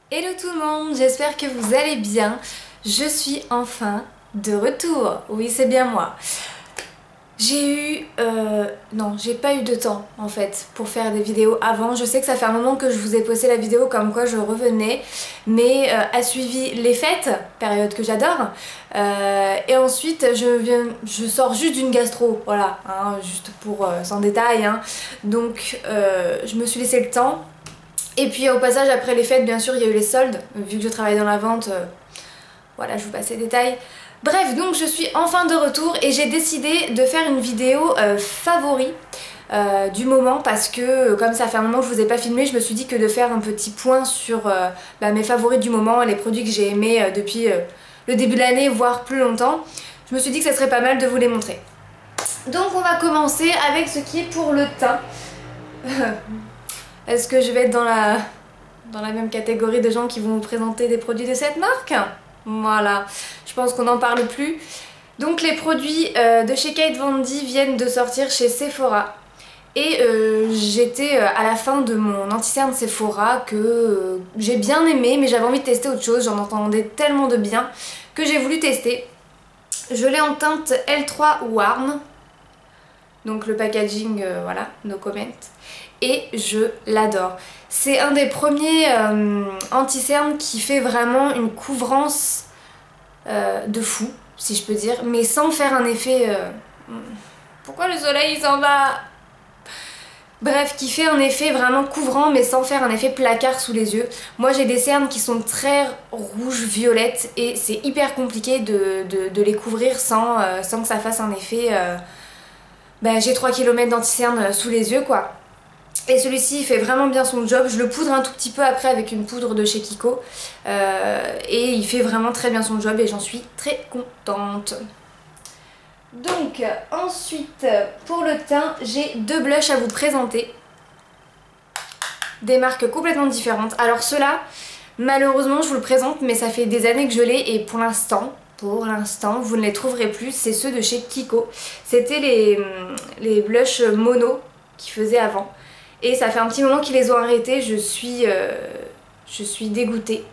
Hello tout le monde, j'espère que vous allez bien. Je suis enfin de retour. Oui, c'est bien moi. J'ai eu... non, j'ai pas eu de temps en fait pour faire des vidéos avant. Je sais que ça fait un moment que je vous ai posté la vidéo comme quoi je revenais, mais a suivi les fêtes, période que j'adore. Et ensuite je sors juste d'une gastro, voilà, hein, juste pour sans détail. Hein. Donc je me suis laissé le temps. Et puis au passage après les fêtes bien sûr il y a eu les soldes, vu que je travaille dans la vente, voilà je vous passe les détails. Bref, donc je suis enfin de retour et j'ai décidé de faire une vidéo favori du moment parce que comme ça fait un moment que je vous ai pas filmé, je me suis dit que de faire un petit point sur mes favoris du moment, les produits que j'ai aimés depuis le début de l'année voire plus longtemps, je me suis dit que ça serait pas mal de vous les montrer. Donc on va commencer avec ce qui est pour le teint. Est-ce que je vais être dans la même catégorie de gens qui vont vous présenter des produits de cette marque? Voilà, je pense qu'on n'en parle plus. Donc les produits de chez Kate Von D viennent de sortir chez Sephora. Et j'étais à la fin de mon anti-cerne Sephora que j'ai bien aimé, mais j'avais envie de tester autre chose. J'en entendais tellement de bien que j'ai voulu tester. Je l'ai en teinte L3 Warm. Donc le packaging, voilà, no comment. Et je l'adore. C'est un des premiers anti-cernes qui fait vraiment une couvrance de fou, si je peux dire, mais sans faire un effet... Pourquoi le soleil s'en va? Bref, qui fait un effet vraiment couvrant mais sans faire un effet placard sous les yeux. Moi j'ai des cernes qui sont très rouges, violettes et c'est hyper compliqué de les couvrir sans que ça fasse un effet... j'ai 3 km d'anti-cerne sous les yeux quoi. Et celui-ci fait vraiment bien son job, je le poudre un tout petit peu après avec une poudre de chez Kiko et il fait vraiment très bien son job et j'en suis très contente. Donc ensuite pour le teint j'ai deux blushs à vous présenter, des marques complètement différentes. Alors ceux-là malheureusement je vous le présente mais ça fait des années que je l'ai et pour l'instant vous ne les trouverez plus, c'est ceux de chez Kiko. C'était les blushs mono qu'ils faisaient avant. Et ça fait un petit moment qu'ils les ont arrêtés, je suis dégoûtée.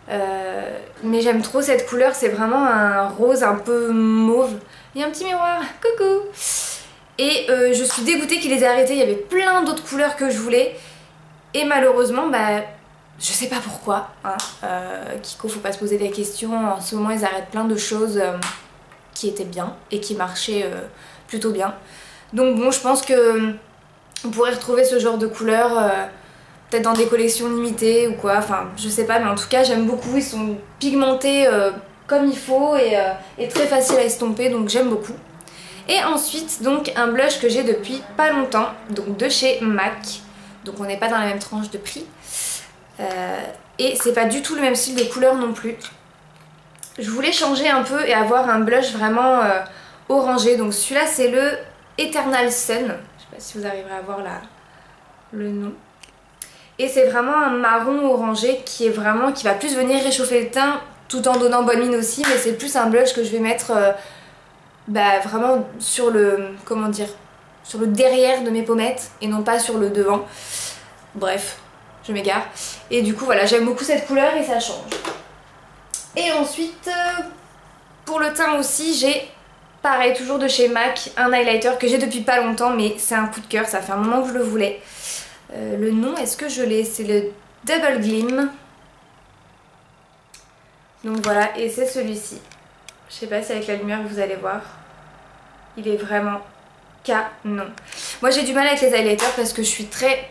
Mais j'aime trop cette couleur, c'est vraiment un rose un peu mauve. Il y a un petit miroir, coucou. Et je suis dégoûtée qu'ils les aient arrêtés, il y avait plein d'autres couleurs que je voulais. Et malheureusement, je sais pas pourquoi. Hein. Kiko, faut pas se poser des questions, en ce moment ils arrêtent plein de choses qui étaient bien et qui marchaient plutôt bien. Donc bon, je pense que... on pourrait retrouver ce genre de couleurs peut-être dans des collections limitées ou quoi, enfin je sais pas, mais en tout cas j'aime beaucoup, ils sont pigmentés comme il faut et très faciles à estomper, donc j'aime beaucoup. Et ensuite donc un blush que j'ai depuis pas longtemps, donc de chez MAC, donc on n'est pas dans la même tranche de prix et c'est pas du tout le même style de couleur non plus. Je voulais changer un peu et avoir un blush vraiment orangé, donc celui-là c'est le Eternal Sun. Si vous arriverez à voir le nom. Et c'est vraiment un marron orangé qui va plus venir réchauffer le teint tout en donnant bonne mine aussi, mais c'est plus un blush que je vais mettre vraiment sur le, comment dire, sur le derrière de mes pommettes et non pas sur le devant. Bref, je m'égare. Et du coup voilà, j'aime beaucoup cette couleur et ça change. Et ensuite, pour le teint aussi, j'ai... pareil, toujours de chez MAC, un highlighter que j'ai depuis pas longtemps, mais c'est un coup de cœur, ça fait un moment que je le voulais. Le nom, est-ce que je l'ai? C'est le Double Gleam. Donc voilà, et c'est celui-ci. Je sais pas si avec la lumière vous allez voir. Il est vraiment canon. Moi j'ai du mal avec les highlighters parce que je suis très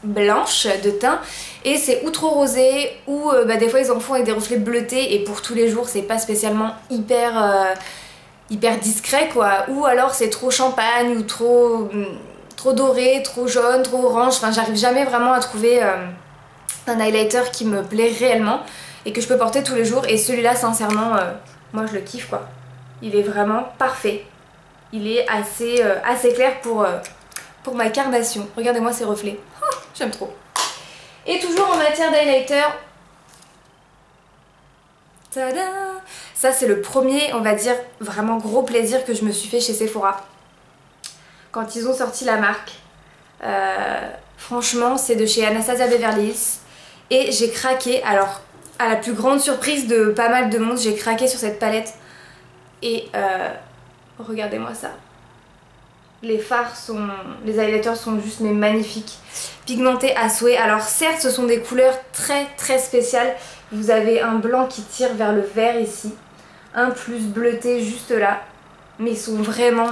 blanche de teint et c'est ou trop rosé ou des fois ils en font avec des reflets bleutés et pour tous les jours c'est pas spécialement hyper discret quoi, ou alors c'est trop champagne ou trop doré, trop jaune, trop orange, enfin j'arrive jamais vraiment à trouver un highlighter qui me plaît réellement et que je peux porter tous les jours, et celui-là sincèrement moi je le kiffe quoi, il est vraiment parfait, il est assez clair pour ma carnation, regardez-moi ces reflets, oh, j'aime trop. Et toujours en matière d'highlighter, tada! Ça c'est le premier, on va dire, vraiment gros plaisir que je me suis fait chez Sephora. Quand ils ont sorti la marque. Franchement c'est de chez Anastasia Beverly Hills. Et j'ai craqué, alors à la plus grande surprise de pas mal de monde, j'ai craqué sur cette palette. Et regardez-moi ça. Les fards sont... les highlighters sont juste mais magnifiques. Pigmentés à souhait. Alors certes ce sont des couleurs très spéciales. Vous avez un blanc qui tire vers le vert ici. Un plus bleuté juste là. Mais ils sont vraiment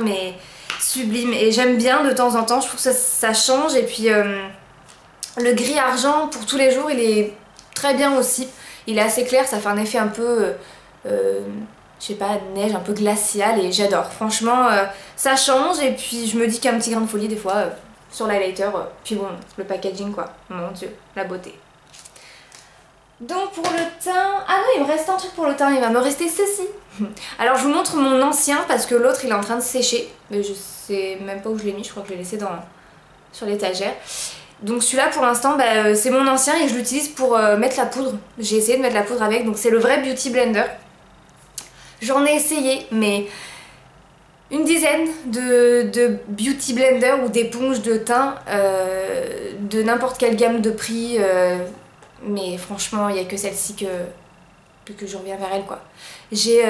sublimes. Et j'aime bien de temps en temps. Je trouve que ça change. Et puis le gris argent pour tous les jours il est très bien aussi. Il est assez clair. Ça fait un effet un peu... je sais pas, neige un peu glaciale et j'adore. Franchement, ça change et puis je me dis qu'un petit grain de folie des fois sur l'highlighter. Puis bon, le packaging quoi. Mon dieu, la beauté. Donc pour le teint... Ah non, il me reste un truc pour le teint, il va me rester ceci. Alors je vous montre mon ancien parce que l'autre il est en train de sécher. Mais je sais même pas où je l'ai mis, je crois que je l'ai laissé sur l'étagère. Donc celui-là pour l'instant bah, c'est mon ancien et je l'utilise pour mettre la poudre. J'ai essayé de mettre la poudre avec, donc c'est le vrai Beauty Blender. J'en ai essayé mais une dizaine de beauty blender ou d'éponges de teint de n'importe quelle gamme de prix mais franchement il n'y a que celle-ci que je reviens vers elle quoi. J'ai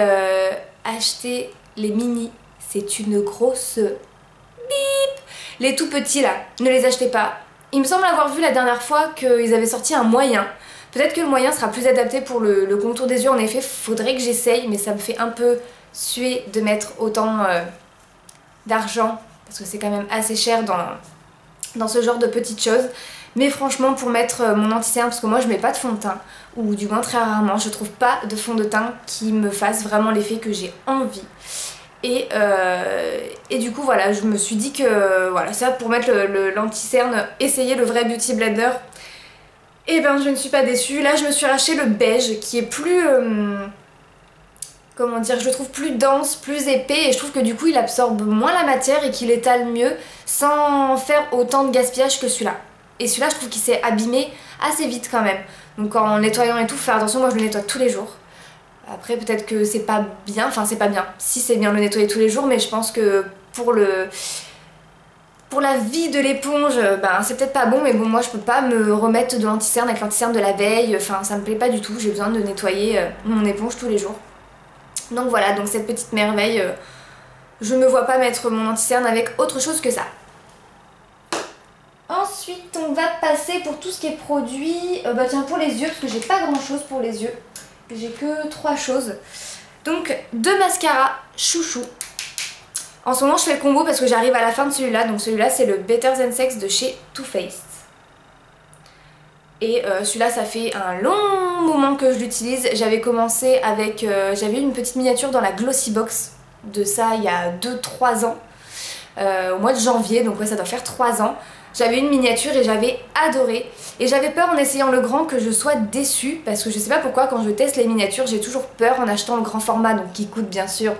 acheté les mini, c'est une grosse bip. Les tout petits là, ne les achetez pas. Il me semble avoir vu la dernière fois qu'ils avaient sorti un moyen. Peut-être que le moyen sera plus adapté pour le contour des yeux, en effet, faudrait que j'essaye, mais ça me fait un peu suer de mettre autant d'argent, parce que c'est quand même assez cher dans ce genre de petites choses. Mais franchement, pour mettre mon anti-cerne, parce que moi je mets pas de fond de teint, ou du moins très rarement, je trouve pas de fond de teint qui me fasse vraiment l'effet que j'ai envie. Et du coup voilà, je me suis dit que voilà, ça pour mettre l'anti-cerne, essayer le vrai Beauty Blender. Et ben je ne suis pas déçue. Là je me suis racheté le beige qui est plus... comment dire, je le trouve plus dense, plus épais et je trouve que du coup il absorbe moins la matière et qu'il étale mieux sans faire autant de gaspillage que celui-là. Et celui-là je trouve qu'il s'est abîmé assez vite quand même. Donc en nettoyant et tout, faut faire attention, moi je le nettoie tous les jours. Après peut-être que c'est pas bien, enfin c'est pas bien. Si c'est bien de le nettoyer tous les jours mais je pense que pour la vie de l'éponge, ben, c'est peut-être pas bon, mais bon, moi je peux pas me remettre de l'anti-cerne avec l'anti-cerne de la veille, enfin ça me plaît pas du tout, j'ai besoin de nettoyer mon éponge tous les jours. Donc voilà, donc cette petite merveille, je me vois pas mettre mon anti-cerne avec autre chose que ça. Ensuite, on va passer pour tout ce qui est produit, bah tiens, pour les yeux, parce que j'ai pas grand chose pour les yeux, j'ai que 3 choses. Donc 2 mascaras chouchou. En ce moment je fais le combo parce que j'arrive à la fin de celui-là, donc celui-là c'est le Better Than Sex de chez Too Faced. Et celui-là ça fait un long moment que je l'utilise. J'avais commencé avec, j'avais eu une petite miniature dans la Glossy Box de ça il y a 2-3 ans. Au mois de janvier, donc ouais ça doit faire 3 ans. J'avais une miniature et j'avais adoré. Et j'avais peur en essayant le grand que je sois déçue parce que je sais pas pourquoi quand je teste les miniatures j'ai toujours peur en achetant le grand format, donc qui coûte bien sûr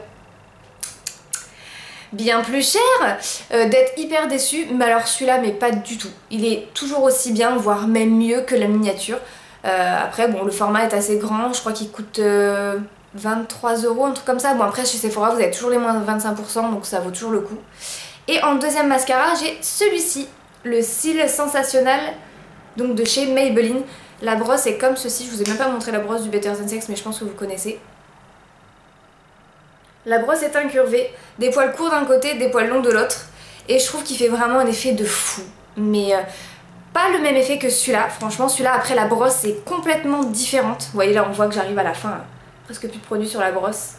bien plus cher, d'être hyper déçue. Mais alors celui-là mais pas du tout, il est toujours aussi bien, voire même mieux que la miniature. Après bon, le format est assez grand, je crois qu'il coûte 23 €, un truc comme ça. Bon après chez Sephora vous avez toujours les moins de 25%, donc ça vaut toujours le coup. Et en deuxième mascara j'ai celui-ci, le Cils Sensationnel, donc de chez Maybelline. La brosse est comme ceci, je vous ai même pas montré la brosse du Better Than Sex mais je pense que vous connaissez. La brosse est incurvée, des poils courts d'un côté, des poils longs de l'autre. Et je trouve qu'il fait vraiment un effet de fou. Mais pas le même effet que celui-là. Franchement, celui-là, après la brosse est complètement différente. Vous voyez là, on voit que j'arrive à la fin, presque plus de produit sur la brosse.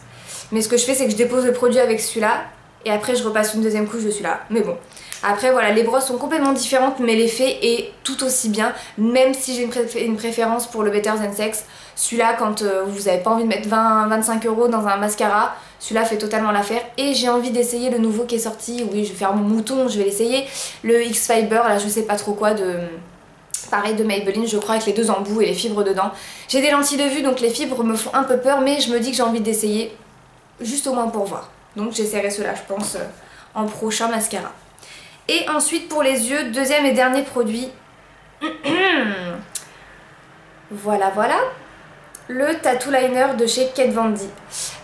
Mais ce que je fais, c'est que je dépose le produit avec celui-là. Et après, je repasse une deuxième couche de celui-là. Mais bon. Après, voilà, les brosses sont complètement différentes. Mais l'effet est tout aussi bien. Même si j'ai une préférence pour le Better Than Sex. Celui-là, quand vous n'avez pas envie de mettre 20-25 € dans un mascara, celui-là fait totalement l'affaire. Et j'ai envie d'essayer le nouveau qui est sorti. Oui, je vais faire mon mouton, je vais l'essayer. Le X-Fiber, là, je sais pas trop quoi, pareil de Maybelline, je crois, avec les 2 embouts et les fibres dedans. J'ai des lentilles de vue, donc les fibres me font un peu peur, mais je me dis que j'ai envie d'essayer, juste au moins pour voir. Donc j'essaierai cela, je pense, en prochain mascara. Et ensuite, pour les yeux, deuxième et dernier produit. Voilà, voilà. Le Tattoo Liner de chez Kat Von D.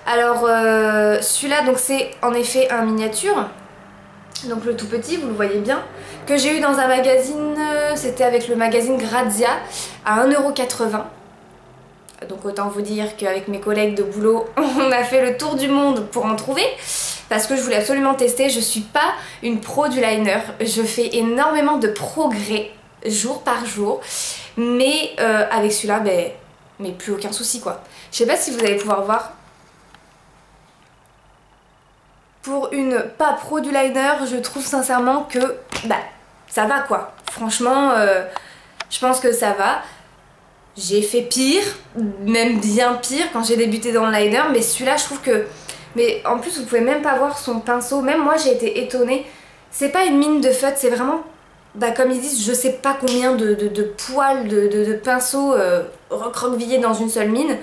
Alors celui-là donc c'est en effet un miniature, donc le tout petit, vous le voyez bien, que j'ai eu dans un magazine c'était avec le magazine Grazia à 1,80 €. Donc autant vous dire qu'avec mes collègues de boulot, on a fait le tour du monde pour en trouver. Parce que je voulais absolument tester. Je suis pas une pro du liner. Je fais énormément de progrès jour par jour. Mais avec celui-là, mais plus aucun souci quoi. Je sais pas si vous allez pouvoir voir. Pour une pas pro du liner, je trouve sincèrement que ça va quoi. Franchement, je pense que ça va. J'ai fait pire, même bien pire quand j'ai débuté dans le liner, mais celui-là je trouve que... Mais en plus vous pouvez même pas voir son pinceau, même moi j'ai été étonnée. C'est pas une mine de feutre, c'est vraiment, comme ils disent, je sais pas combien de poils, de pinceaux recroquevillés dans une seule mine.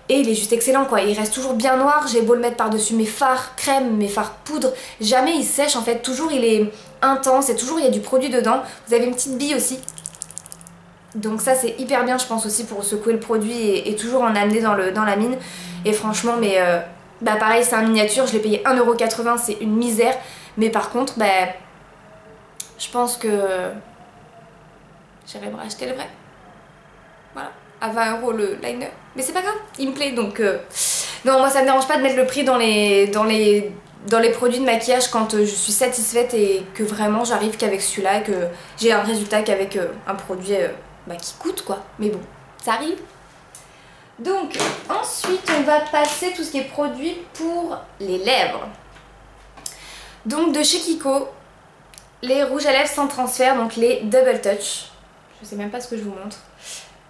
Et il est juste excellent quoi, il reste toujours bien noir, j'ai beau le mettre par-dessus mes fards crème, mes fards poudre, jamais il sèche en fait, toujours il est intense et toujours il y a du produit dedans. Vous avez une petite bille aussi. Donc ça c'est hyper bien je pense aussi pour secouer le produit et toujours en amener dans la mine. Et franchement mais pareil c'est un miniature, je l'ai payé 1,80 €, c'est une misère. Mais par contre je pense que j'irai me racheter le vrai. Voilà, à 20 € le liner. Mais c'est pas grave, il me plaît donc... Non moi ça me dérange pas de mettre le prix dans les produits de maquillage quand je suis satisfaite et que vraiment j'arrive qu'avec celui-là, que j'ai un résultat qu'avec un produit qui coûte quoi. Mais bon, ça arrive. Donc ensuite on va passer tout ce qui est produit pour les lèvres. Donc de chez Kiko, les rouges à lèvres sans transfert, donc les Double Touch. Je sais même pas ce que je vous montre.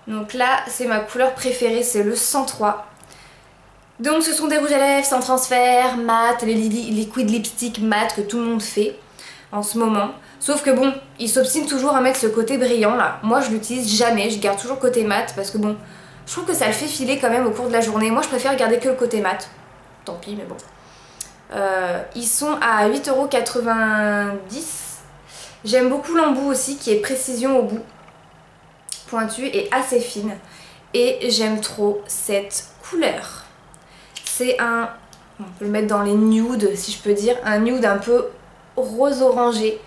Donc là c'est ma couleur préférée, c'est le 103. Donc ce sont des rouges à lèvres sans transfert, mat, les liquid lipstick mat que tout le monde fait en ce moment. Sauf que bon, ils s'obstinent toujours à mettre ce côté brillant là. Moi je l'utilise jamais, je garde toujours côté mat parce que bon, je trouve que ça le fait filer quand même au cours de la journée. Moi je préfère garder que le côté mat. Tant pis mais bon. Ils sont à 8,90 €. J'aime beaucoup l'embout aussi qui est précision au bout. Pointue et assez fine. Et j'aime trop cette couleur. C'est un... On peut le mettre dans les nudes si je peux dire. Un nude un peu rose orangé.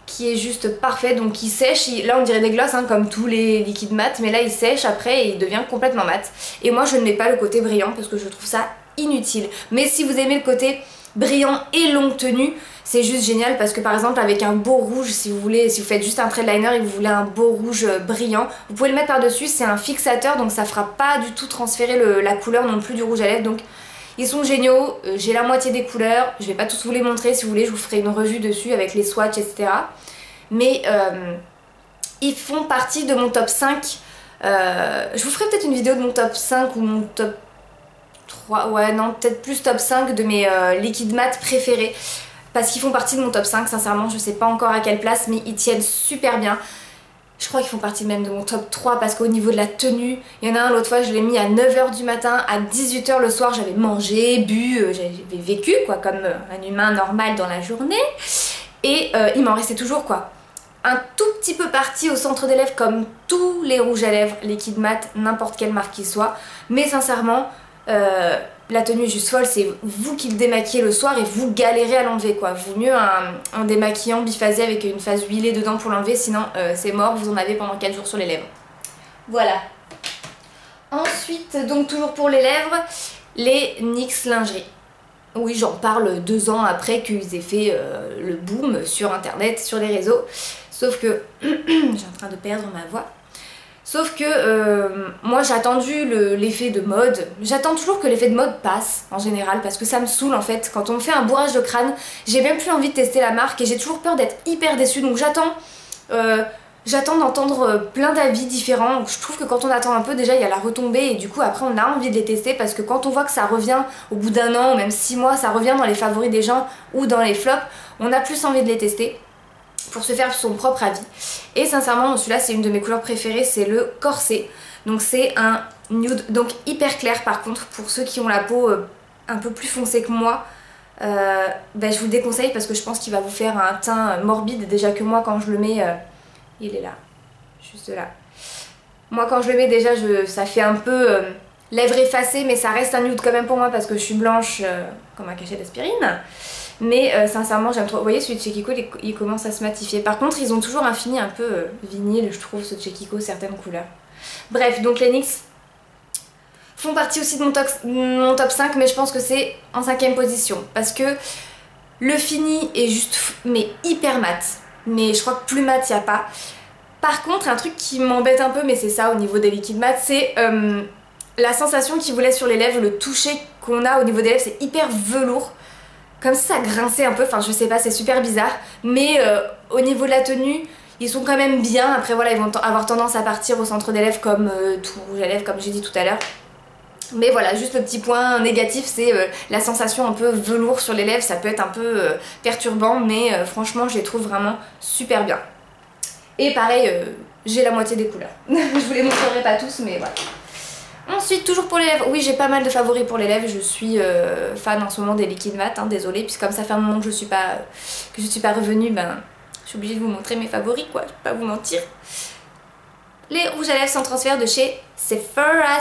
Qui est juste parfait. Donc il sèche. Là on dirait des glosses comme tous les liquides mat. Mais là il sèche après et il devient complètement mat. Et moi je ne mets pas le côté brillant parce que je trouve ça inutile. Mais si vous aimez le côté brillant et longue tenue, c'est juste génial parce que par exemple avec un beau rouge, si vous faites juste un trait de liner et que vous voulez un beau rouge brillant, vous pouvez le mettre par dessus, c'est un fixateur donc ça fera pas du tout transférer la couleur non plus du rouge à lèvres. Donc ils sont géniaux, j'ai la moitié des couleurs, je vais pas tous vous les montrer, si vous voulez je vous ferai une revue dessus avec les swatchs etc. Mais ils font partie de mon top 5, je vous ferai peut-être une vidéo de mon top 5 ou mon top 3, ouais non peut-être plus top 5 de mes liquides mat préférés. Parce qu'ils font partie de mon top 5, sincèrement je sais pas encore à quelle place mais ils tiennent super bien. Je crois qu'ils font partie même de mon top 3 parce qu'au niveau de la tenue, il y en a un l'autre fois je l'ai mis à 9 h du matin, à 18 h le soir j'avais mangé, bu, j'avais vécu quoi comme un humain normal dans la journée. Et il m'en restait toujours quoi. Un tout petit peu parti au centre des lèvres comme tous les rouges à lèvres, liquide mat, n'importe quelle marque qu'il soit. Mais sincèrement, la tenue est juste folle, c'est vous qui le démaquillez le soir et vous galérez à l'enlever quoi. Vaut mieux un démaquillant biphasé avec une phase huilée dedans pour l'enlever, sinon c'est mort, vous en avez pendant 4 jours sur les lèvres. Voilà. Ensuite, donc toujours pour les lèvres, les NYX lingerie. Oui, j'en parle 2 ans après qu'ils aient fait le boom sur internet, sur les réseaux. Sauf que, j'ai en train de perdre ma voix. Sauf que moi j'ai attendu l'effet de mode. J'attends toujours que l'effet de mode passe en général parce que ça me saoule en fait. Quand on me fait un bourrage de crâne, j'ai même plus envie de tester la marque et j'ai toujours peur d'être hyper déçue. Donc j'attends d'entendre plein d'avis différents. Je trouve que quand on attend un peu déjà il y a la retombée et du coup après on a envie de les tester parce que quand on voit que ça revient au bout d'1 an ou même 6 mois, ça revient dans les favoris des gens ou dans les flops, on a plus envie de les tester pour se faire son propre avis. Et sincèrement celui-là c'est une de mes couleurs préférées, c'est le corset. Donc c'est un nude donc hyper clair par contre pour ceux qui ont la peau un peu plus foncée que moi. Je vous le déconseille parce que je pense qu'il va vous faire un teint morbide. Déjà que moi quand je le mets, il est là, juste là. Moi quand je le mets déjà ça fait un peu lèvres effacées mais ça reste un nude quand même pour moi parce que je suis blanche comme un cachet d'aspirine. Mais sincèrement j'aime trop. Vous voyez celui de chez Kiko il commence à se matifier. Par contre ils ont toujours un fini un peu vinyle je trouve ceux de chez Kiko, certaines couleurs. Bref donc les NYX font partie aussi de mon top 5 mais je pense que c'est en 5ème position. Parce que le fini est juste mais hyper mat. Mais je crois que plus mat y a pas. Par contre un truc qui m'embête un peu mais c'est ça au niveau des liquides mat, c'est la sensation qui vous laisse sur les lèvres, le toucher qu'on a au niveau des lèvres, c'est hyper velours. Comme si ça grinçait un peu, enfin je sais pas, c'est super bizarre. Mais au niveau de la tenue, ils sont quand même bien. Après voilà, ils vont avoir tendance à partir au centre des lèvres comme tout rouge à lèvres, comme j'ai dit tout à l'heure. Mais voilà, juste le petit point négatif, c'est la sensation un peu velours sur les lèvres. Ça peut être un peu perturbant, mais franchement je les trouve vraiment super bien. Et pareil, j'ai la moitié des couleurs. Je vous les montrerai pas tous, mais voilà. Ensuite, toujours pour les lèvres, oui j'ai pas mal de favoris pour les lèvres, je suis fan en ce moment des liquides mat, hein, désolée, puisque comme ça fait un moment que je suis pas revenue, ben je suis obligée de vous montrer mes favoris quoi, je vais pas vous mentir. Les rouges à lèvres sans transfert de chez Sephora.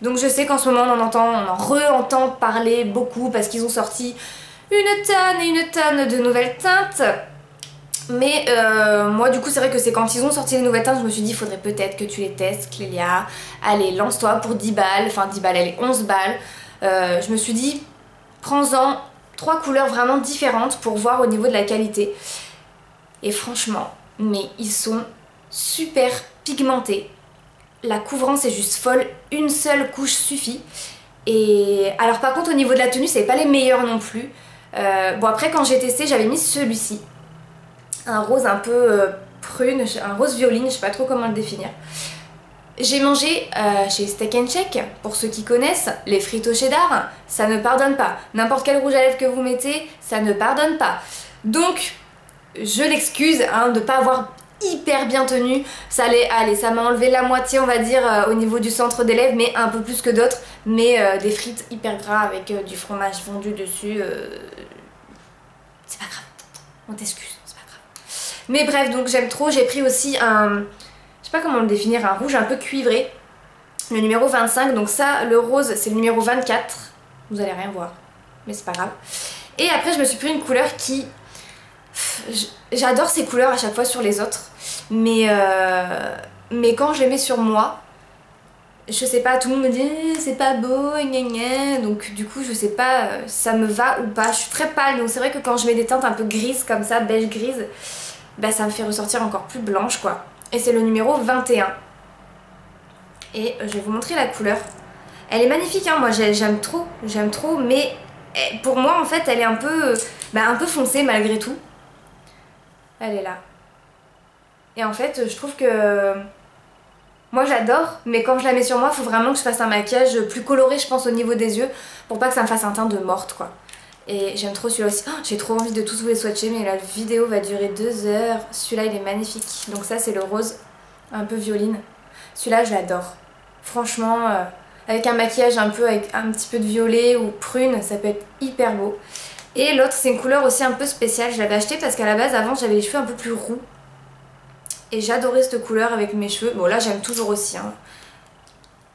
Donc je sais qu'en ce moment on en re-entend parler beaucoup parce qu'ils ont sorti une tonne et une tonne de nouvelles teintes. Mais moi du coup c'est vrai que c'est quand ils ont sorti les nouvelles teintes je me suis dit il faudrait peut-être que tu les testes Clélia. Allez lance-toi pour 10 balles, enfin 10 balles, allez 11 balles. Je me suis dit prends-en 3 couleurs vraiment différentes pour voir au niveau de la qualité. Et franchement, mais ils sont super pigmentés. La couvrance est juste folle, une seule couche suffit. Et alors par contre au niveau de la tenue c'est pas les meilleurs non plus. Bon après quand j'ai testé j'avais mis celui-ci. Un rose un peu prune, un rose violine, je sais pas trop comment le définir. J'ai mangé chez Steak & Shake, pour ceux qui connaissent, les frites au cheddar, ça ne pardonne pas. N'importe quel rouge à lèvres que vous mettez, ça ne pardonne pas. Donc, je l'excuse hein, de pas avoir hyper bien tenu. Ça m'a enlevé la moitié on va dire au niveau du centre des lèvres, mais un peu plus que d'autres. Mais des frites hyper gras avec du fromage fondu dessus, c'est pas grave, on t'excuse. Mais bref, donc j'aime trop. J'ai pris aussi un, je sais pas comment le définir, un rouge un peu cuivré, le numéro 25. Donc ça, le rose, c'est le numéro 24. Vous allez rien voir, mais c'est pas grave. Et après, je me suis pris une couleur qui... J'adore ces couleurs à chaque fois sur les autres. Mais quand je les mets sur moi, je sais pas, tout le monde me dit c'est pas beau, gna gna. Donc du coup, je sais pas si ça me va ou pas. Je suis très pâle, donc c'est vrai que quand je mets des teintes un peu grises comme ça, beige grise, bah ça me fait ressortir encore plus blanche quoi. Et c'est le numéro 21. Et je vais vous montrer la couleur. Elle est magnifique hein, moi j'aime trop, mais pour moi en fait elle est un peu foncée malgré tout. Elle est là. Et en fait je trouve que moi j'adore, mais quand je la mets sur moi, il faut vraiment que je fasse un maquillage plus coloré je pense au niveau des yeux, pour pas que ça me fasse un teint de morte quoi. Et j'aime trop celui-là aussi. Oh, j'ai trop envie de tous vous les swatcher, mais la vidéo va durer 2 heures. Celui-là, il est magnifique. Donc ça, c'est le rose un peu violine. Celui-là, je l'adore. Franchement, avec un maquillage un peu avec un petit peu de violet ou prune, ça peut être hyper beau. Et l'autre, c'est une couleur aussi un peu spéciale. Je l'avais acheté parce qu'à la base, avant, j'avais les cheveux un peu plus roux. Et j'adorais cette couleur avec mes cheveux. Bon, là, j'aime toujours aussi. Hein.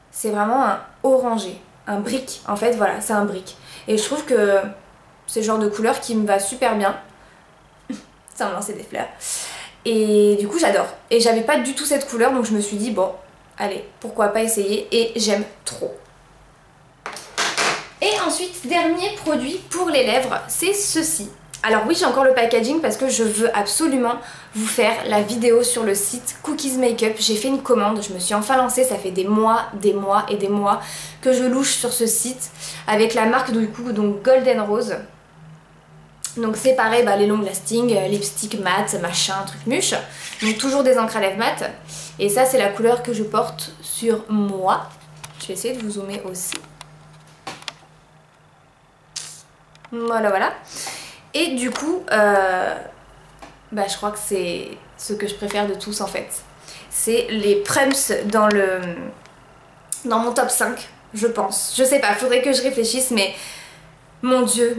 C'est vraiment un orangé. Un brick. En fait, voilà, c'est un brick. Et je trouve que... c'est le genre de couleur qui me va super bien. Ça me lançait des fleurs. Et du coup j'adore. Et j'avais pas du tout cette couleur donc je me suis dit bon, allez, pourquoi pas essayer. Et j'aime trop. Et ensuite, dernier produit pour les lèvres, c'est ceci. Alors oui, j'ai encore le packaging parce que je veux absolument vous faire la vidéo sur le site Cookies Makeup. J'ai fait une commande, je me suis enfin lancée, ça fait des mois et des mois que je louche sur ce site avec la marque du coup donc Golden Rose. Donc c'est pareil, les long lasting, lipstick mat, machin, truc muche. Donc toujours des encres à lèvres mat. Et ça c'est la couleur que je porte sur moi. Je vais essayer de vous zoomer aussi. Voilà. Et du coup, je crois que c'est ce que je préfère de tous en fait. C'est les Prums dans mon top 5, je pense. Je sais pas, faudrait que je réfléchisse, mais mon dieu,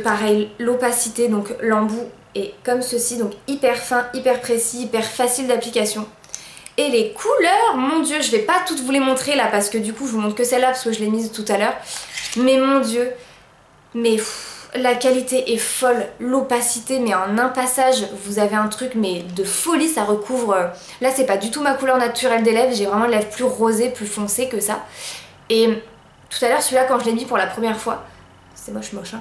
pareil, l'opacité, donc l'embout est comme ceci, donc hyper fin, hyper précis, hyper facile d'application. Et les couleurs, mon dieu, je vais pas toutes vous les montrer là parce que du coup je vous montre que celle-là parce que je l'ai mise tout à l'heure. Mais mon dieu, mais la qualité est folle, l'opacité, mais en un passage, vous avez un truc mais de folie, ça recouvre... Là, c'est pas du tout ma couleur naturelle des lèvres, j'ai vraiment les lèvres plus rosées, plus foncées que ça. Et tout à l'heure, celui-là, quand je l'ai mis pour la première fois, c'est moche hein,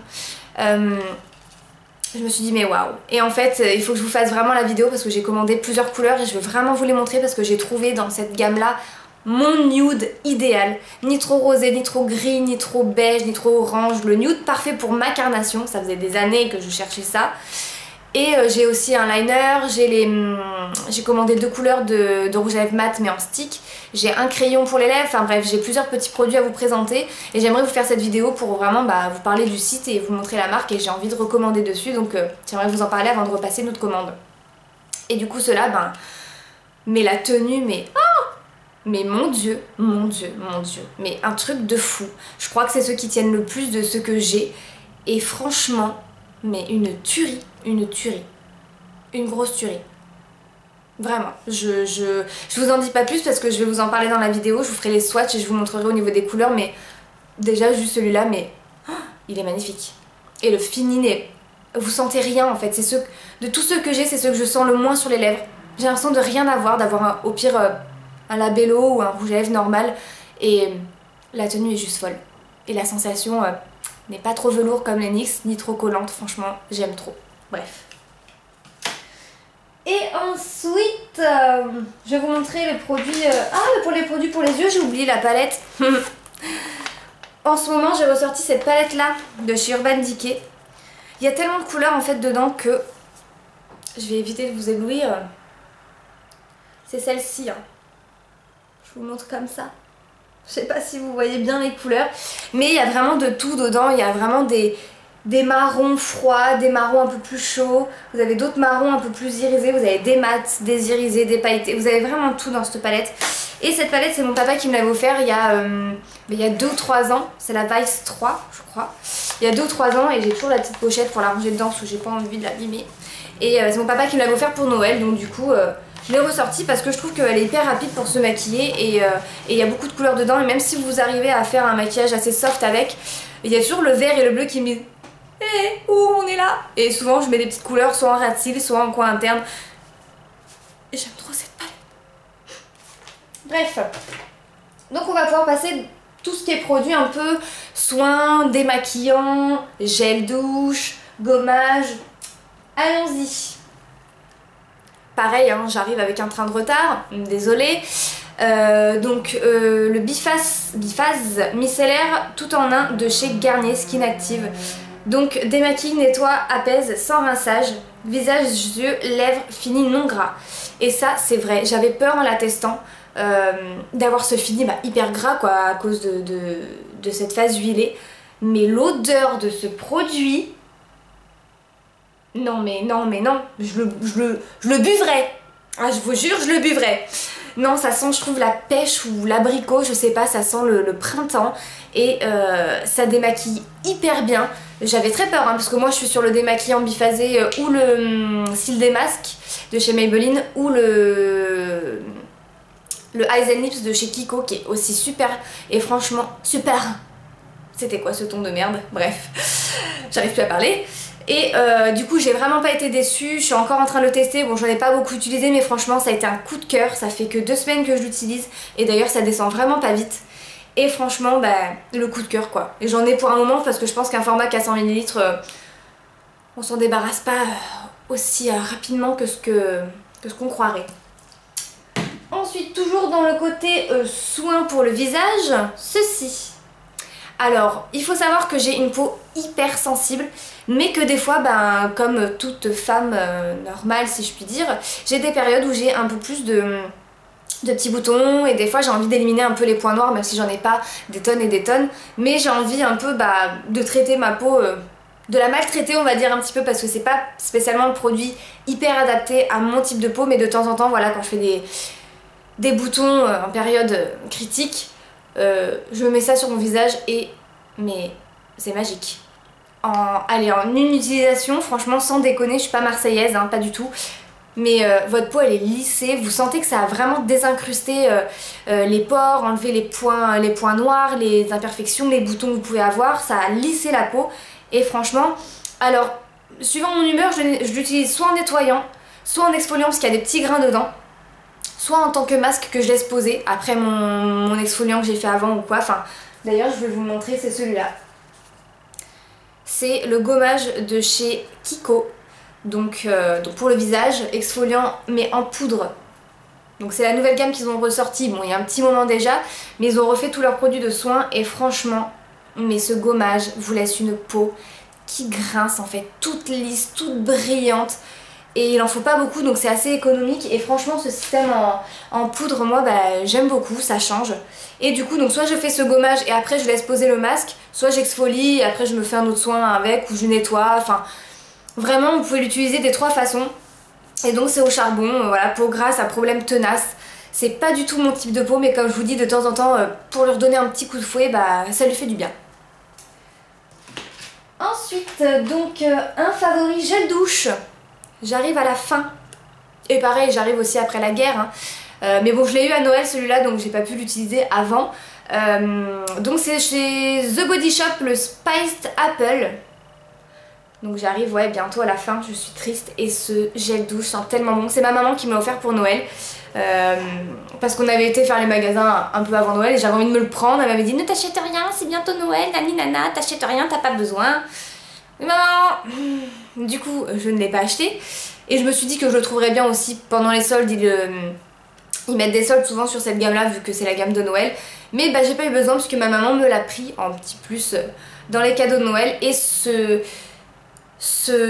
je me suis dit mais waouh. Et en fait, il faut que je vous fasse vraiment la vidéo parce que j'ai commandé plusieurs couleurs et je veux vraiment vous les montrer parce que j'ai trouvé dans cette gamme-là mon nude idéal. Ni trop rosé, ni trop gris, ni trop beige, ni trop orange. Le nude parfait pour ma carnation. Ça faisait des années que je cherchais ça. Et j'ai aussi un liner, j'ai commandé 2 couleurs de rouge à lèvres mat mais en stick. J'ai un crayon pour les lèvres, enfin bref, j'ai plusieurs petits produits à vous présenter. Et j'aimerais vous faire cette vidéo pour vraiment vous parler du site et vous montrer la marque. Et j'ai envie de recommander dessus, donc j'aimerais vous en parler avant de repasser notre commande. Et du coup cela, mais la tenue, mais... Mais mon dieu, mon dieu, mon dieu, mais un truc de fou. Je crois que c'est ceux qui tiennent le plus de ceux que j'ai. Et franchement, mais une tuerie, une tuerie. Une grosse tuerie. Vraiment, je vous en dis pas plus parce que je vais vous en parler dans la vidéo, je vous ferai les swatchs et je vous montrerai au niveau des couleurs, mais déjà juste celui-là, mais il est magnifique. Et le fini, vous sentez rien en fait, c'est de tous ceux que j'ai, c'est ceux que je sens le moins sur les lèvres. J'ai l'impression de rien avoir, d'avoir au pire un labello ou un rouge à lèvres normal, et la tenue est juste folle. Et la sensation n'est pas trop velours comme les NYX, ni trop collante, franchement, j'aime trop. Bref. Et ensuite, je vais vous montrer les produits... pour les produits pour les yeux, j'ai oublié la palette. En ce moment, j'ai ressorti cette palette-là de chez Urban Decay. Il y a tellement de couleurs en fait dedans que je vais éviter de vous éblouir. C'est celle-ci. Hein. Je vous montre comme ça. Je sais pas si vous voyez bien les couleurs, mais il y a vraiment de tout dedans. Il y a vraiment des marrons froids, des marrons un peu plus chauds, vous avez d'autres marrons un peu plus irisés, vous avez des mats, des irisés, des pailletés, vous avez vraiment tout dans cette palette. Et cette palette, c'est mon papa qui me l'avait offert il y a 2 ou 3 ans, c'est la Vice 3 je crois, il y a 2 ou 3 ans, et j'ai toujours la petite pochette pour la ranger dedans parce que j'ai pas envie de l'abîmer. Et c'est mon papa qui me l'avait offert pour Noël, donc du coup je l'ai ressortie parce que je trouve qu'elle est hyper rapide pour se maquiller, et il y a beaucoup de couleurs dedans, et même si vous arrivez à faire un maquillage assez soft avec, il y a toujours le vert et le bleu qui me disent où on est là. Et souvent je mets des petites couleurs soit en ras de cils, soit en coin interne. Et j'aime trop cette palette. Bref. Donc on va pouvoir passer tout ce qui est produit un peu soin, démaquillant, gel douche, gommage. Allons-y. Pareil, hein, j'arrive avec un train de retard, désolée. Le Biphase micellaire tout en un de chez Garnier Skin Active. Donc démaquille, nettoie, apaise sans rinçage, visage, yeux, lèvres, fini non gras. Et ça c'est vrai, j'avais peur en la testant d'avoir ce fini hyper gras quoi, à cause de cette phase huilée. Mais l'odeur de ce produit, non mais non, je le buvrais. Ah, je vous jure, je le buvrais. Non, ça sent, je trouve, la pêche ou l'abricot, je sais pas, ça sent le printemps. Et ça démaquille hyper bien. J'avais très peur, hein, parce que moi je suis sur le démaquillant biphasé ou le cils des masques de chez Maybelline, ou le Eyes and Lips de chez Kiko, qui est aussi super. Et franchement, super. C'était quoi ce ton de merde? Bref, j'arrive plus à parler. Et du coup j'ai vraiment pas été déçue, je suis encore en train de le tester, bon j'en ai pas beaucoup utilisé mais franchement ça a été un coup de cœur, ça fait que 2 semaines que je l'utilise et d'ailleurs ça descend vraiment pas vite. Et franchement le coup de cœur quoi. Et j'en ai pour un moment parce que je pense qu'un format 400 ml on s'en débarrasse pas aussi rapidement que ce qu'on croirait. Ensuite toujours dans le côté soin pour le visage, ceci. Alors, il faut savoir que j'ai une peau hyper sensible, mais que des fois, comme toute femme normale si je puis dire, j'ai des périodes où j'ai un peu plus de petits boutons, et des fois j'ai envie d'éliminer un peu les points noirs, même si j'en ai pas des tonnes et des tonnes, mais j'ai envie un peu de traiter ma peau, de la maltraiter on va dire un petit peu, parce que c'est pas spécialement le produit hyper adapté à mon type de peau, mais de temps en temps, voilà, quand je fais des boutons en période critique, je me mets ça sur mon visage mais c'est magique. En une utilisation, franchement sans déconner, je suis pas marseillaise, hein, pas du tout, mais votre peau elle est lissée, vous sentez que ça a vraiment désincrusté les pores, enlevé les points noirs, les imperfections, les boutons que vous pouvez avoir, ça a lissé la peau Et franchement, alors suivant mon humeur, je l'utilise soit en nettoyant, soit en exfoliant parce qu'il y a des petits grains dedans, soit en tant que masque que je laisse poser après mon exfoliant que j'ai fait avant ou quoi. Enfin, d'ailleurs je vais vous le montrer, c'est celui-là. C'est le gommage de chez Kiko, donc pour le visage, exfoliant mais en poudre. Donc c'est la nouvelle gamme qu'ils ont ressorti, bon il y a un petit moment déjà, mais ils ont refait tous leurs produits de soins et franchement, mais ce gommage vous laisse une peau qui grince en fait, toute lisse, toute brillante. Et il en faut pas beaucoup, donc c'est assez économique. Et franchement ce système en poudre, moi j'aime beaucoup, ça change. Et du coup donc soit je fais ce gommage et après je laisse poser le masque, soit j'exfolie et après je me fais un autre soin avec ou je nettoie. Enfin vraiment vous pouvez l'utiliser des 3 façons. Et donc c'est au charbon, voilà, peau grasse à problème tenace. C'est pas du tout mon type de peau, mais comme je vous dis de temps en temps, pour leur donner un petit coup de fouet, ça lui fait du bien. Ensuite, donc un favori gel douche. J'arrive à la fin. Et pareil, j'arrive aussi après la guerre. Hein. Mais bon, je l'ai eu à Noël celui-là, donc j'ai pas pu l'utiliser avant. Donc c'est chez The Body Shop, le Spiced Apple. Donc j'arrive bientôt à la fin, je suis triste. Et ce gel douche sent tellement bon. C'est ma maman qui m'a offert pour Noël. Parce qu'on avait été faire les magasins un peu avant Noël et j'avais envie de me le prendre. Elle m'avait dit ne t'achète rien, c'est bientôt Noël, nani nana, t'achètes rien, t'as pas besoin. Mais maman, du coup je ne l'ai pas acheté. Et je me suis dit que je le trouverais bien aussi pendant les soldes. Ils mettent des soldes souvent sur cette gamme là vu que c'est la gamme de Noël. Mais j'ai pas eu besoin parce que ma maman me l'a pris en petit plus dans les cadeaux de Noël. Et ce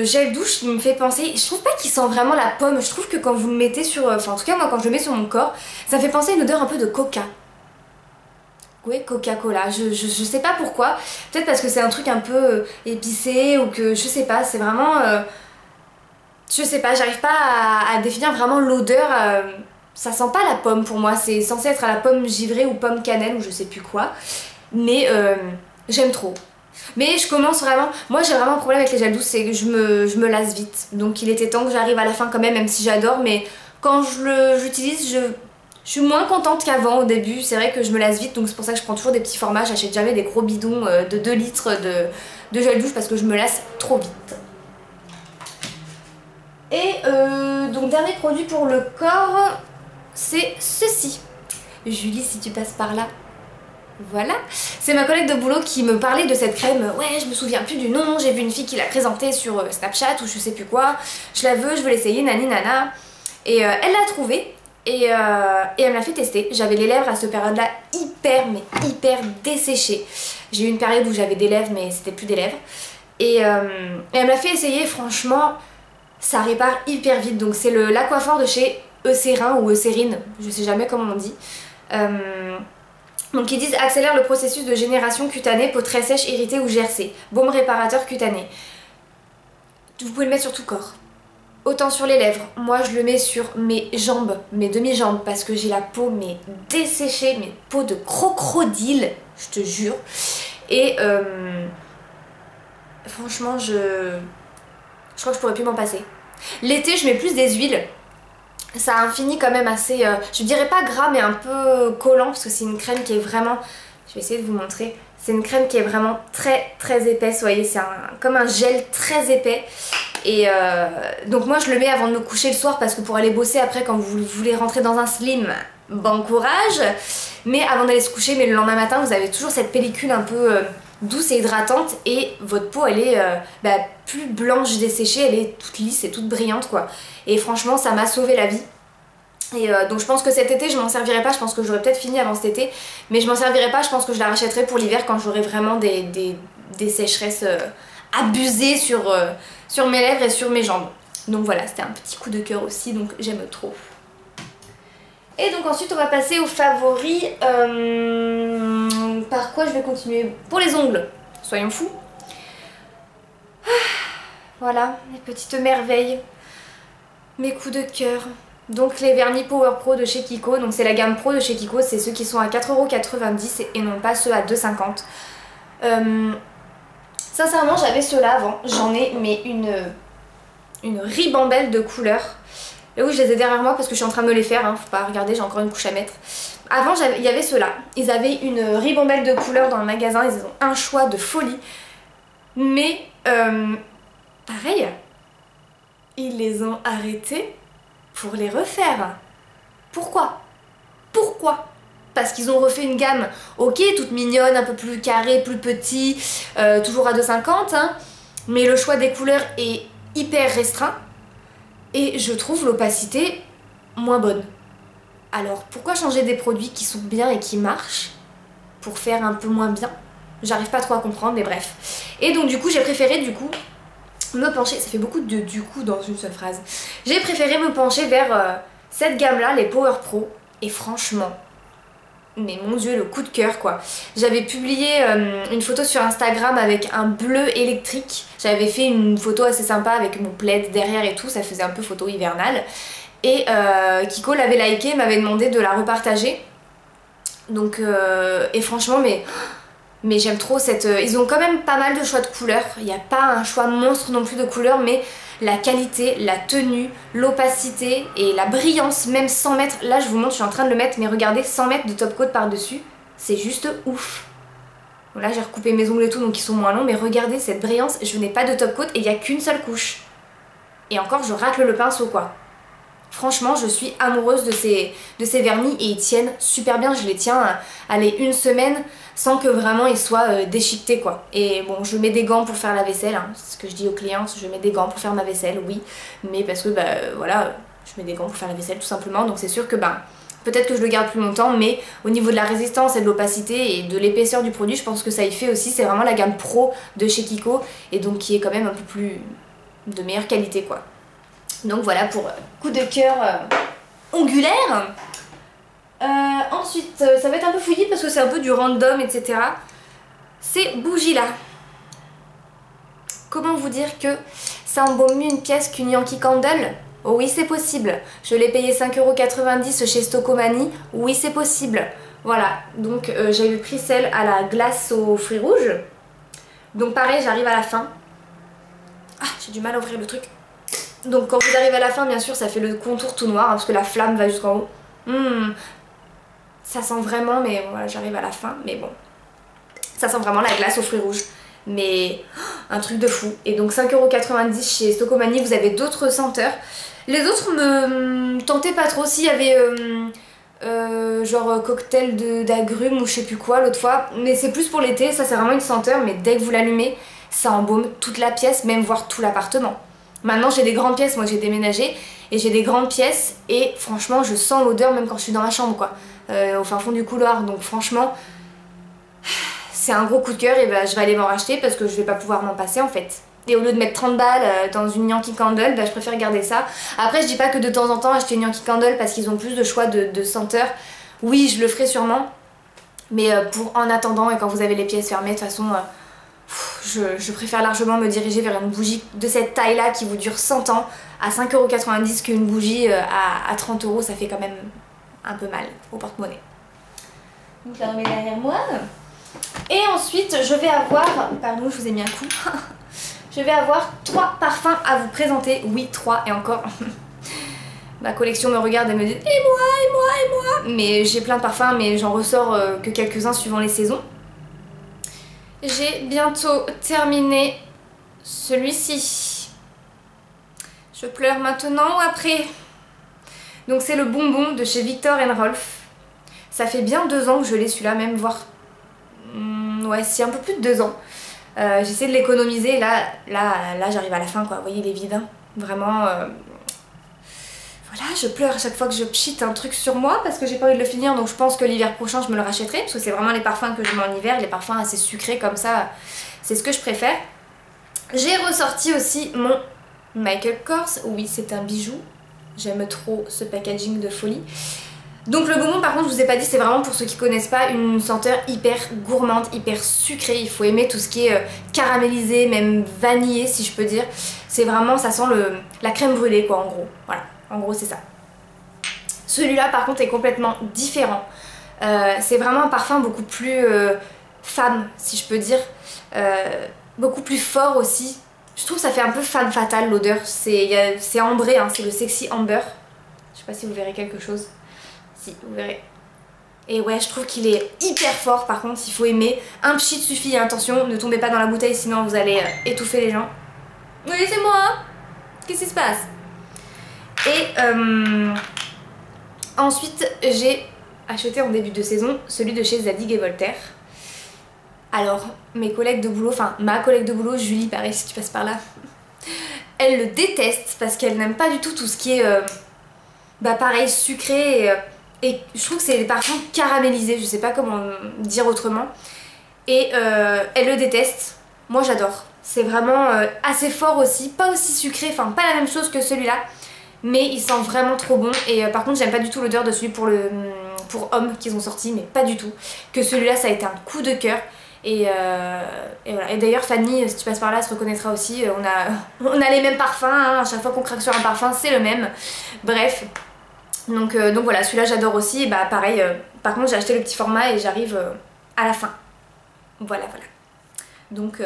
gel douche il me fait penser, je trouve pas qu'il sent vraiment la pomme, je trouve que quand vous le mettez sur, enfin en tout cas moi quand je le mets sur mon corps, ça fait penser à une odeur un peu de coca. Oui, Coca-Cola, je sais pas pourquoi, peut-être parce que c'est un truc un peu épicé ou que je sais pas, c'est vraiment, je sais pas, j'arrive pas à définir vraiment l'odeur, ça sent pas la pomme pour moi, c'est censé être à la pomme givrée ou pomme cannelle ou je sais plus quoi, mais j'aime trop. Mais je commence vraiment, moi j'ai vraiment un problème avec les gels douces, c'est que je me lasse vite. Donc il était temps que j'arrive à la fin quand même si j'adore, mais quand j'utilise, je suis moins contente qu'avant au début. C'est vrai que je me lasse vite, donc c'est pour ça que je prends toujours des petits formats, j'achète jamais des gros bidons de 2 litres de gel douche parce que je me lasse trop vite. Et donc dernier produit pour le corps, c'est ceci. Julie, si tu passes par là. Voilà, c'est ma collègue de boulot qui me parlait de cette crème. Ouais, je me souviens plus du nom, j'ai vu une fille qui l'a présentée sur Snapchat ou je sais plus quoi. Je la veux, je veux l'essayer, nani nana. Et elle l'a trouvée et elle me l'a fait tester. J'avais les lèvres à cette période-là hyper desséchées. J'ai eu une période où j'avais des lèvres mais c'était plus des lèvres. Et elle me l'a fait essayer, franchement, ça répare hyper vite. Donc c'est l'Aquaphor de chez Eucérin ou Eucérine, je sais jamais comment on dit. Donc ils disent accélère le processus de génération cutanée, peau très sèche, irritée ou gercée. Baume réparateur cutané. Vous pouvez le mettre sur tout corps. Autant sur les lèvres. Moi je le mets sur mes jambes, mes demi-jambes, parce que j'ai la peau mais desséchée, mes peaux de crocodile, je te jure. Et franchement je crois que je pourrais plus m'en passer. L'été je mets plus des huiles. Ça a un fini quand même assez, je dirais pas gras mais un peu collant parce que c'est une crème qui est vraiment, je vais essayer de vous montrer, c'est une crème qui est vraiment très épaisse, vous voyez, c'est comme un gel très épais. Et donc moi je le mets avant de me coucher le soir parce que pour aller bosser après quand vous voulez rentrer dans un slim, bon courage. Mais avant d'aller se coucher, mais le lendemain matin vous avez toujours cette pellicule un peu douce et hydratante et votre peau elle est plus blanche desséchée, elle est toute lisse et toute brillante quoi. Et franchement ça m'a sauvé la vie. Et donc je pense que cet été je m'en servirai pas, je pense que j'aurais peut-être fini avant cet été, mais je m'en servirai pas, je pense que je la rachèterai pour l'hiver quand j'aurai vraiment des sécheresses abusées sur mes lèvres et sur mes jambes. Donc voilà, c'était un petit coup de cœur aussi, donc j'aime trop. Et donc ensuite on va passer aux favoris. Par quoi je vais continuer? Pour les ongles, soyons fous. Voilà, les petites merveilles. Mes coups de cœur. Donc les vernis Power Pro de chez Kiko. Donc c'est la gamme Pro de chez Kiko, c'est ceux qui sont à 4,90€ et non pas ceux à 2,50€. Sincèrement j'avais ceux-là avant. J'en ai mais une ribambelle de couleurs. Et oui, je les ai derrière moi parce que je suis en train de me les faire, hein. Faut pas regarder, j'ai encore une couche à mettre. Avant, il y avait ceux-là. Ils avaient une ribambelle de couleurs dans le magasin, ils ont un choix de folie. Mais pareil, ils les ont arrêtés pour les refaire. Pourquoi? Pourquoi? Parce qu'ils ont refait une gamme, ok, toute mignonne, un peu plus carrée, plus petit, toujours à 2,50, hein, mais le choix des couleurs est hyper restreint et je trouve l'opacité moins bonne. Alors pourquoi changer des produits qui sont bien et qui marchent pour faire un peu moins bien? J'arrive pas trop à comprendre, mais bref. Et donc du coup j'ai préféré me pencher, ça fait beaucoup de du coup dans une seule phrase. J'ai préféré me pencher vers cette gamme là, les Power Pro, et franchement, mais mon dieu, le coup de cœur quoi. J'avais publié une photo sur Instagram avec un bleu électrique. J'avais fait une photo assez sympa avec mon plaid derrière et tout, ça faisait un peu photo hivernale. Et Kiko l'avait liké, m'avait demandé de la repartager. Donc, et franchement, mais j'aime trop cette... Ils ont quand même pas mal de choix de couleurs. Il n'y a pas un choix monstre non plus de couleurs, mais la qualité, la tenue, l'opacité et la brillance, même 100 mètres. Là, je vous montre, je suis en train de le mettre, mais regardez, 100 mètres de top coat par-dessus, c'est juste ouf. Bon, là, j'ai recoupé mes ongles et tout, donc ils sont moins longs, mais regardez cette brillance. Je n'ai pas de top coat et il n'y a qu'une seule couche. Et encore, je racle le pinceau, quoi. Franchement, je suis amoureuse de ces vernis et ils tiennent super bien. Je les tiens, allez, une semaine sans que vraiment ils soient déchiquetés quoi. Et bon, je mets des gants pour faire la vaisselle, hein. C'est ce que je dis aux clients, je mets des gants pour faire ma vaisselle, oui. Mais parce que bah voilà, je mets des gants pour faire la vaisselle tout simplement. Donc c'est sûr que bah peut-être que je le garde plus longtemps, mais au niveau de la résistance et de l'opacité et de l'épaisseur du produit, je pense que ça y fait aussi. C'est vraiment la gamme pro de chez Kiko et donc qui est quand même un peu plus de meilleure qualité quoi. Donc voilà pour coup de cœur ongulaire. Ensuite, ça va être un peu fouillis parce que c'est un peu du random, etc. Ces bougies-là. Comment vous dire que ça embaume mieux une pièce qu'une Yankee Candle? Oh oui, c'est possible. Je l'ai payé 5,90 € chez Stocomanie. Oui, c'est possible. Voilà, donc j'avais pris celle à la glace aux fruits rouges. Donc pareil, j'arrive à la fin. Ah, j'ai du mal à ouvrir le truc. Donc quand vous arrivez à la fin, bien sûr, ça fait le contour tout noir, hein, parce que la flamme va jusqu'en haut. Ça sent vraiment, mais voilà, j'arrive à la fin, mais bon. Ça sent vraiment la glace aux fruits rouges. Mais un truc de fou. Et donc 5,90 € chez Stocomanie, vous avez d'autres senteurs. Les autres me tentaient pas trop. S'il y avait genre cocktail d'agrumes ou je sais plus quoi l'autre fois. Mais c'est plus pour l'été, ça c'est vraiment une senteur, mais dès que vous l'allumez, ça embaume toute la pièce, même voire tout l'appartement. Maintenant j'ai des grandes pièces, moi j'ai déménagé et j'ai des grandes pièces et franchement je sens l'odeur même quand je suis dans ma chambre quoi, au fin fond du couloir, donc franchement c'est un gros coup de cœur et bah, je vais aller m'en racheter parce que je vais pas pouvoir m'en passer en fait. Et au lieu de mettre 30 balles dans une Yankee Candle, bah, je préfère garder ça. Après je dis pas que de temps en temps acheter une Yankee Candle parce qu'ils ont plus de choix de senteurs, oui je le ferai sûrement, mais pour en attendant et quand vous avez les pièces fermées de toute façon... Je préfère largement me diriger vers une bougie de cette taille là qui vous dure 100 ans à 5,90 € qu'une bougie à 30 €, ça fait quand même un peu mal au porte-monnaie. Donc là on met derrière moi. Et ensuite je vais avoir, pardon je vous ai mis un coup, je vais avoir 3 parfums à vous présenter, oui 3 et encore. Ma collection me regarde et me dit et moi, et moi, et moi. Mais j'ai plein de parfums mais j'en ressors que quelques-uns suivant les saisons. J'ai bientôt terminé celui-ci. Je pleure maintenant ou après? Donc c'est le bonbon de chez Viktor & Rolf. Ça fait bien 2 ans que je l'ai celui-là, même voire... ouais, c'est un peu plus de 2 ans. J'essaie de l'économiser, là j'arrive à la fin quoi, vous voyez il est vide. Hein. Vraiment... Voilà, je pleure à chaque fois que je pchite un truc sur moi parce que j'ai pas envie de le finir, donc je pense que l'hiver prochain je me le rachèterai parce que c'est vraiment les parfums que je mets en hiver, les parfums assez sucrés comme ça, c'est ce que je préfère. J'ai ressorti aussi mon Michael Kors, oui c'est un bijou, j'aime trop ce packaging de folie. Donc le bonbon par contre je vous ai pas dit, c'est vraiment pour ceux qui connaissent pas une senteur hyper gourmande, hyper sucrée, il faut aimer tout ce qui est caramélisé, même vanillé si je peux dire. C'est vraiment, ça sent la crème brûlée quoi en gros, voilà. En gros c'est ça. Celui-là par contre est complètement différent. C'est vraiment un parfum beaucoup plus femme si je peux dire. Beaucoup plus fort aussi. Je trouve que ça fait un peu femme fatale l'odeur. C'est ambré, hein, c'est le sexy amber. Je sais pas si vous verrez quelque chose. Si, vous verrez. Et ouais, je trouve qu'il est hyper fort. Par contre, il faut aimer. Un pchit suffit, attention, ne tombez pas dans la bouteille sinon vous allez étouffer les gens. Oui, c'est moi. Qu'est-ce qui se passe? Et ensuite, j'ai acheté en début de saison celui de chez Zadig et Voltaire. Alors, mes collègues de boulot, enfin ma collègue de boulot, Julie, pareil si tu passes par là, elle le déteste parce qu'elle n'aime pas du tout tout ce qui est pareil, sucré et je trouve que c'est des parfums caramélisés, je sais pas comment dire autrement. Et elle le déteste, moi j'adore. C'est vraiment assez fort aussi, pas aussi sucré, enfin pas la même chose que celui-là, mais il sent vraiment trop bon. Et par contre j'aime pas du tout l'odeur de celui pour homme qu'ils ont sorti, mais pas du tout. Que celui-là ça a été un coup de cœur. Et voilà. Et d'ailleurs Fanny, si tu passes par là, elle se reconnaîtra aussi. On a les mêmes parfums, hein. À chaque fois qu'on craque sur un parfum, c'est le même. Bref. Donc voilà, celui-là j'adore aussi. Et bah pareil, par contre j'ai acheté le petit format et j'arrive à la fin. Voilà. Donc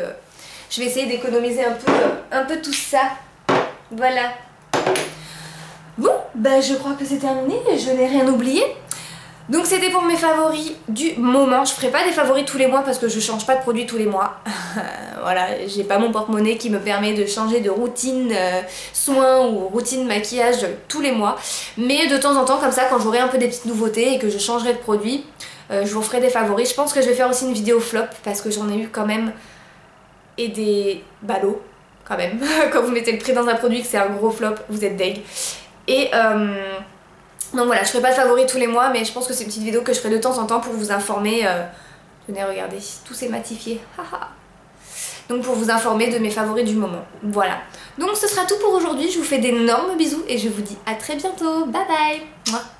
je vais essayer d'économiser un peu tout ça. Voilà. Bon, bah je crois que c'est terminé. Je n'ai rien oublié. Donc c'était pour mes favoris du moment. Je ferai pas des favoris tous les mois parce que je change pas de produit tous les mois. Voilà, j'ai pas mon porte-monnaie qui me permet de changer de routine soins ou routine maquillage tous les mois. Mais de temps en temps comme ça, quand j'aurai un peu des petites nouveautés et que je changerai de produit, je vous ferai des favoris. Je pense que je vais faire aussi une vidéo flop parce que j'en ai eu quand même et des ballots quand même. Quand vous mettez le prix dans un produit que c'est un gros flop, vous êtes deg. Et donc voilà, je ferai pas de favoris tous les mois, mais je pense que c'est une petite vidéo que je ferai de temps en temps pour vous informer. Tenez, regardez, tout s'est matifié. Donc pour vous informer de mes favoris du moment. Voilà. Donc ce sera tout pour aujourd'hui. Je vous fais d'énormes bisous et je vous dis à très bientôt. Bye bye. Mouah.